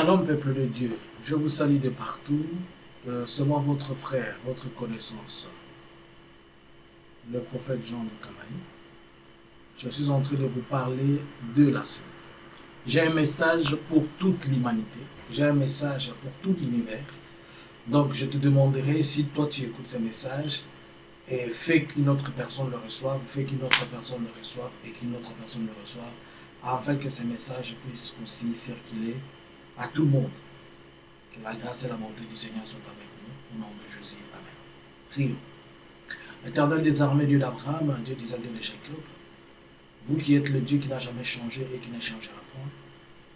Shalom, peuple de Dieu. Je vous salue de partout. C'est moi votre frère, votre connaissance, le prophète Jean de Camaï. Je suis en train de vous parler de la suite. J'ai un message pour toute l'humanité. J'ai un message pour tout l'univers. Donc je te demanderai si toi tu écoutes ce message et fais qu'une autre personne le reçoive, fais qu'une autre personne le reçoive et qu'une autre personne le reçoive, afin que ce message puisse aussi circuler à tout le monde. Que la grâce et la bonté du Seigneur soient avec nous, au nom de Jésus. Amen. Prions. Éternel des armées, Dieu d'Abraham, Dieu d'Isaac et de Jacob, vous qui êtes le Dieu qui n'a jamais changé et qui ne changera point,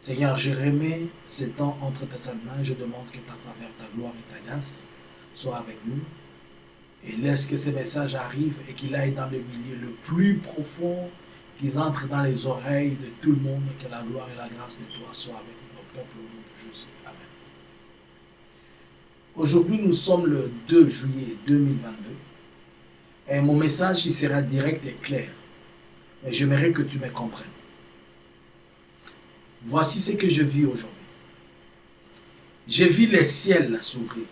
Seigneur, je remets ce temps entre tes saintes mains, je demande que ta faveur, ta gloire et ta grâce soient avec nous, et laisse que ces messages arrivent et qu'ils aillent dans le milieu le plus profond, qu'ils entrent dans les oreilles de tout le monde, que la gloire et la grâce de toi soient avec nous, ton peuple, au nom de Jésus. Amen. Aujourd'hui, nous sommes le 2 juillet 2022, et mon message il sera direct et clair, mais j'aimerais que tu me comprennes. Voici ce que je vis aujourd'hui. J'ai vu les ciels s'ouvrir.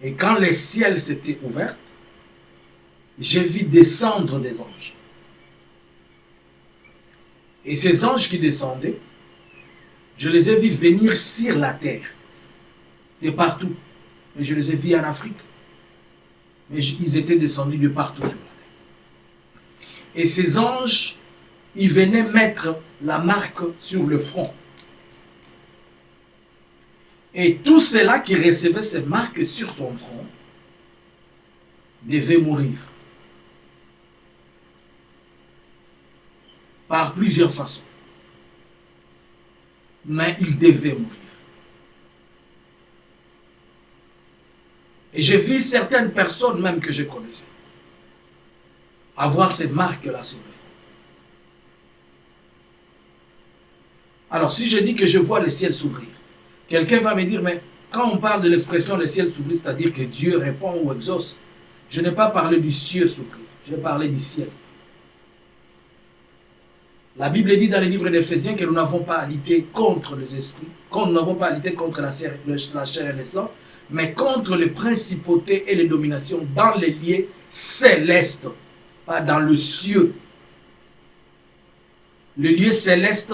Et quand les ciels s'étaient ouverts, j'ai vu descendre des anges. Et ces anges qui descendaient, je les ai vus venir sur la terre. De partout. Et je les ai vus en Afrique. Mais ils étaient descendus de partout sur la terre. Et ces anges, ils venaient mettre la marque sur le front. Et tous ceux-là qui recevaient ces marques sur son front devaient mourir. Par plusieurs façons. Mais ils devaient mourir. Et j'ai vu certaines personnes même que je connaissais avoir cette marque-là sur le front. Alors si je dis que je vois le ciel s'ouvrir, quelqu'un va me dire, mais quand on parle de l'expression le ciel s'ouvrir, c'est-à-dire que Dieu répond ou exauce, je n'ai pas parlé du ciel s'ouvrir, j'ai parlé du ciel. La Bible dit dans le livre d'Éphésiens que nous n'avons pas à lutter contre les esprits, nous n'avons pas à lutter contre la chair et le sang, mais contre les principautés et les dominations dans les lieux célestes, pas dans le ciel. Le lieu céleste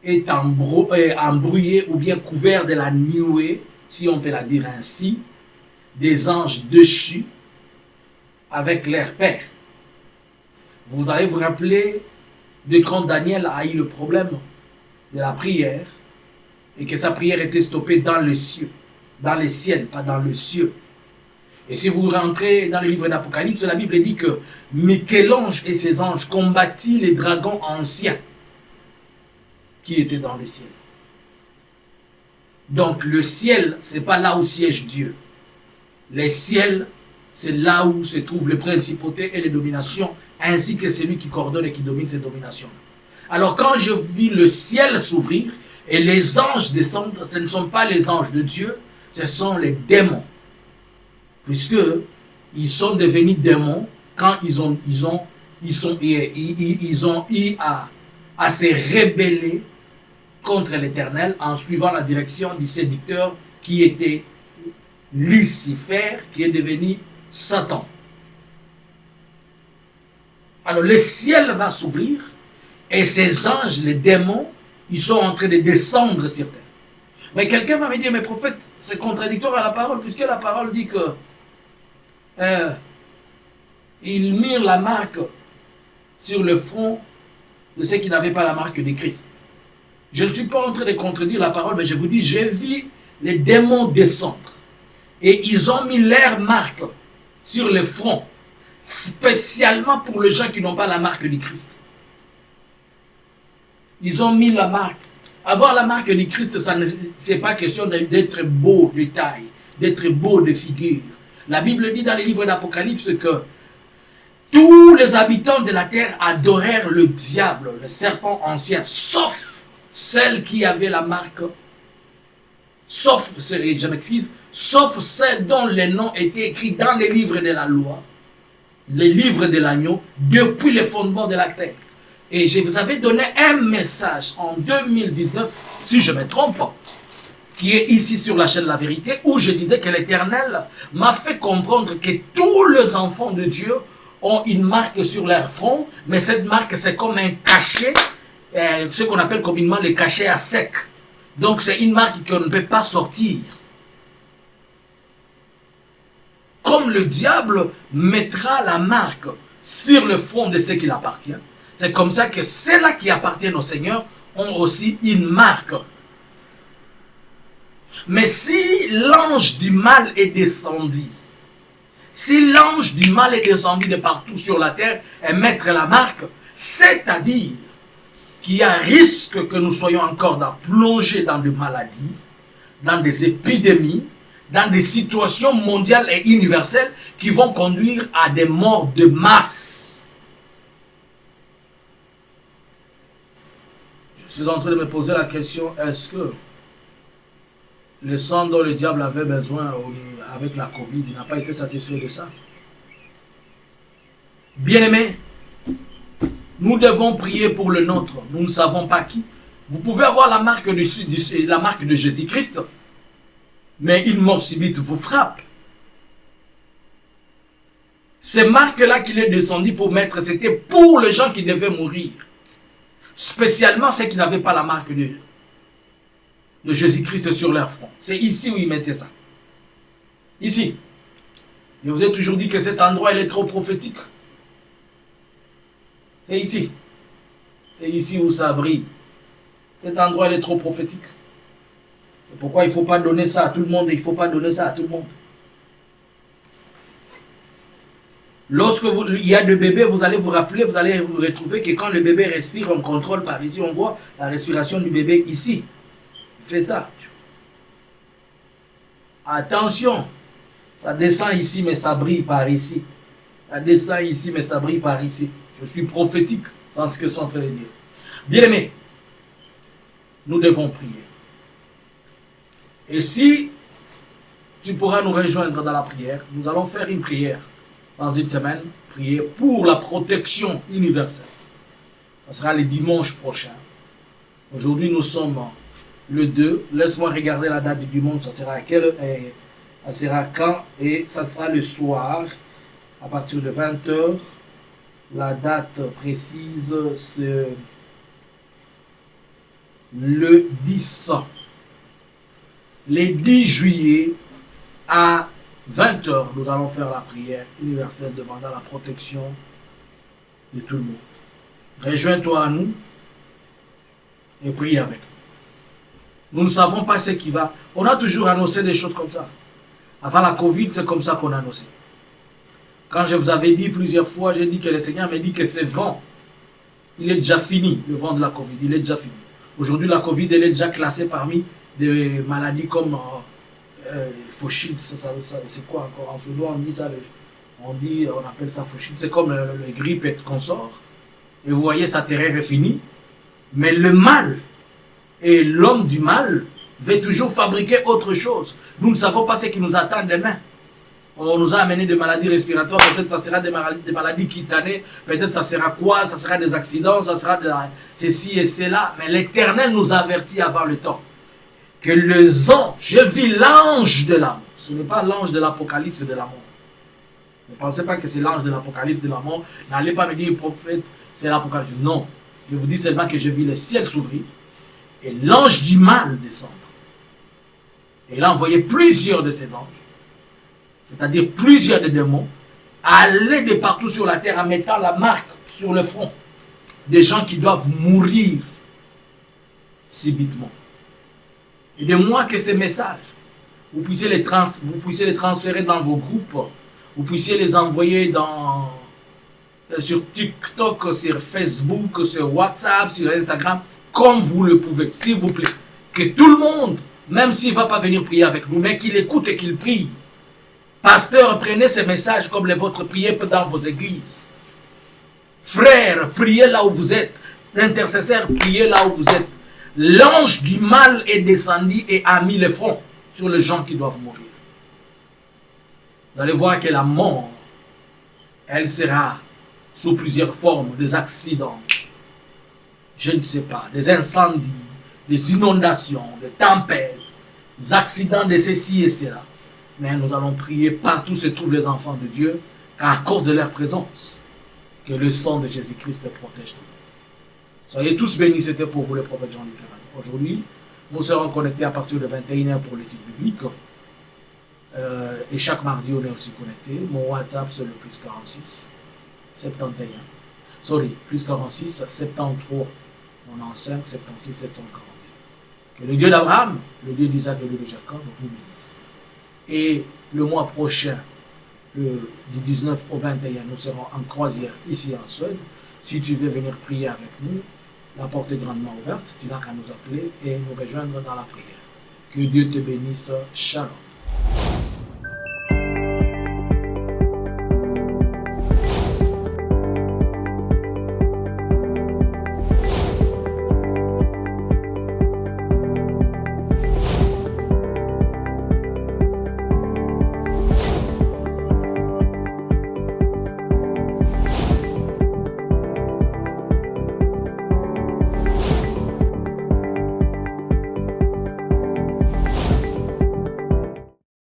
est embrouillé ou bien couvert de la nuée, si on peut la dire ainsi, des anges déchus avec leur père. Vous allez vous rappeler de quand Daniel a eu le problème de la prière et que sa prière était stoppée dans le ciel, pas dans le ciel. Et si vous rentrez dans le livre d'Apocalypse, la Bible dit que Michel-Ange et ses anges combattirent les dragons anciens qui étaient dans le ciel. Donc le ciel, ce n'est pas là où siège Dieu. Le ciel, c'est là où se trouvent les principautés et les dominations, ainsi que celui qui coordonne et qui domine ces dominations. Alors quand je vis le ciel s'ouvrir et les anges descendre, ce ne sont pas les anges de Dieu, ce sont les démons. Puisque ils sont devenus démons quand ils ont eu à se rebeller contre l'Éternel en suivant la direction du séducteur qui était Lucifer, qui est devenu Satan. Alors le ciel va s'ouvrir et ces anges, les démons, ils sont en train de descendre sur terre. Mais quelqu'un va me dire, mais prophète, c'est contradictoire à la parole, puisque la parole dit que ils mirent la marque sur le front de ceux qui n'avaient pas la marque de Christ. Je ne suis pas en train de contredire la parole, mais je vous dis, j'ai vu les démons descendre. Et ils ont mis leur marque sur le front, spécialement pour les gens qui n'ont pas la marque du Christ. Ils ont mis la marque. Avoir la marque du Christ, ce n'est pas question d'être beau de taille, d'être beau de figure. La Bible dit dans les livres d'Apocalypse que tous les habitants de la terre adorèrent le diable, le serpent ancien, sauf celle qui avait la marque, sauf ceux dont les noms étaient écrits dans les livres de la loi, les livres de l'agneau, depuis le fondement de la terre. Et je vous avais donné un message en 2019, si je ne me trompe pas, qui est ici sur la chaîne La Vérité, où je disais que l'Éternel m'a fait comprendre que tous les enfants de Dieu ont une marque sur leur front, mais cette marque, c'est comme un cachet, ce qu'on appelle communément le cachet à sec. Donc c'est une marque qu'on ne peut pas sortir. Comme le diable mettra la marque sur le front de ceux qui l'appartiennent, c'est comme ça que ceux-là qui appartiennent au Seigneur ont aussi une marque. Mais si l'ange du mal est descendu, si l'ange du mal est descendu de partout sur la terre et mettre la marque, c'est-à-dire qu'il y a risque que nous soyons encore plongés dans des maladies, dans des épidémies, dans des situations mondiales et universelles qui vont conduire à des morts de masse. Je suis en train de me poser la question, est-ce que le sang dont le diable avait besoin avec la Covid, il n'a pas été satisfait de ça? Bien-aimés, nous devons prier pour le nôtre. Nous ne savons pas qui. Vous pouvez avoir la marque de Jésus-Christ, mais une mort subite vous frappe. Ces marques-là qu'il est descendu pour mettre, c'était pour les gens qui devaient mourir. Spécialement ceux qui n'avaient pas la marque de Jésus-Christ sur leur front. C'est ici où il mettait ça. Ici. Je vous ai toujours dit que cet endroit, il est trop prophétique. C'est ici. C'est ici où ça brille. Cet endroit, il est trop prophétique. C'est pourquoi il ne faut pas donner ça à tout le monde. Il ne faut pas donner ça à tout le monde. Lorsque il y a des bébés, vous allez vous rappeler, vous allez vous retrouver que quand le bébé respire, on contrôle par ici. On voit la respiration du bébé ici. Il fait ça. Attention. Ça descend ici, mais ça brille par ici. Ça descend ici, mais ça brille par ici. Je suis prophétique dans ce que je suis en train de dire. Bien-aimés, nous devons prier. Et si tu pourras nous rejoindre dans la prière, nous allons faire une prière dans une semaine, prier pour la protection universelle. Ce sera le dimanche prochain. Aujourd'hui, nous sommes le 2. Laisse-moi regarder la date du dimanche. Ça sera ça sera quand? Et ça sera le soir, à partir de 20h. La date précise, c'est le 10. Le 10 juillet à 20h, nous allons faire la prière universelle demandant la protection de tout le monde. Rejoins-toi à nous et prie avec nous. Nous ne savons pas ce qui va. On a toujours annoncé des choses comme ça. Avant la Covid, c'est comme ça qu'on a annoncé. Quand je vous avais dit plusieurs fois, j'ai dit que le Seigneur m'a dit que ce vent, il est déjà fini, le vent de la Covid, il est déjà fini. Aujourd'hui, la Covid, elle est déjà classée parmi des maladies comme fauchite, c'est quoi encore? En suédois, on dit ça, on appelle ça fauchite, c'est comme le grippe et consort. Et vous voyez, sa terreur est finie. Mais le mal et l'homme du mal veut toujours fabriquer autre chose. Nous ne savons pas ce qui nous attend demain. On nous a amené des maladies respiratoires, peut-être ça sera des maladies cutanées, peut-être ça sera quoi, ça sera des accidents, ça sera ceci et cela. Mais l'Éternel nous avertit avant le temps que les anges, je vis l'ange de la mort. Ce n'est pas l'ange de l'Apocalypse de la mort. Ne pensez pas que c'est l'ange de l'Apocalypse de la mort. N'allez pas me dire, prophète, c'est l'Apocalypse. Non. Je vous dis seulement que je vis le ciel s'ouvrir et l'ange du mal descendre. Et il a envoyé plusieurs de ces anges, c'est-à-dire plusieurs de démons, aller de partout sur la terre en mettant la marque sur le front des gens qui doivent mourir subitement. Et de moi que ces messages, vous puissiez les transférer dans vos groupes, vous puissiez les envoyer sur TikTok, sur Facebook, sur WhatsApp, sur Instagram, comme vous le pouvez, s'il vous plaît. Que tout le monde, même s'il ne va pas venir prier avec nous, mais qu'il écoute et qu'il prie. Pasteur, prenez ces messages comme les vôtres, priez dans vos églises. Frères, priez là où vous êtes. Intercesseurs, priez là où vous êtes. L'ange du mal est descendu et a mis le front sur les gens qui doivent mourir. Vous allez voir que la mort, elle sera sous plusieurs formes, des accidents, je ne sais pas, des incendies, des inondations, des tempêtes, des accidents de ceci et cela. Mais nous allons prier partout où se trouvent les enfants de Dieu, qu'à cause de leur présence, que le sang de Jésus-Christ les protège tout le monde. Soyez tous bénis, c'était pour vous le prophète Jean-Luc Kamani. Aujourd'hui, nous serons connectés à partir de 21h pour l'étude biblique. Et chaque mardi, on est aussi connecté. Mon WhatsApp, c'est le plus 46 71. Sorry, plus 46 73 95 76 742. Que le Dieu d'Abraham, le Dieu d'Isaac, le Dieu de Jacob vous bénisse. Et le mois prochain, du 19 au 21, nous serons en croisière ici en Suède. Si tu veux venir prier avec nous, la porte est grandement ouverte. Tu n'as qu'à nous appeler et nous rejoindre dans la prière. Que Dieu te bénisse. Shalom.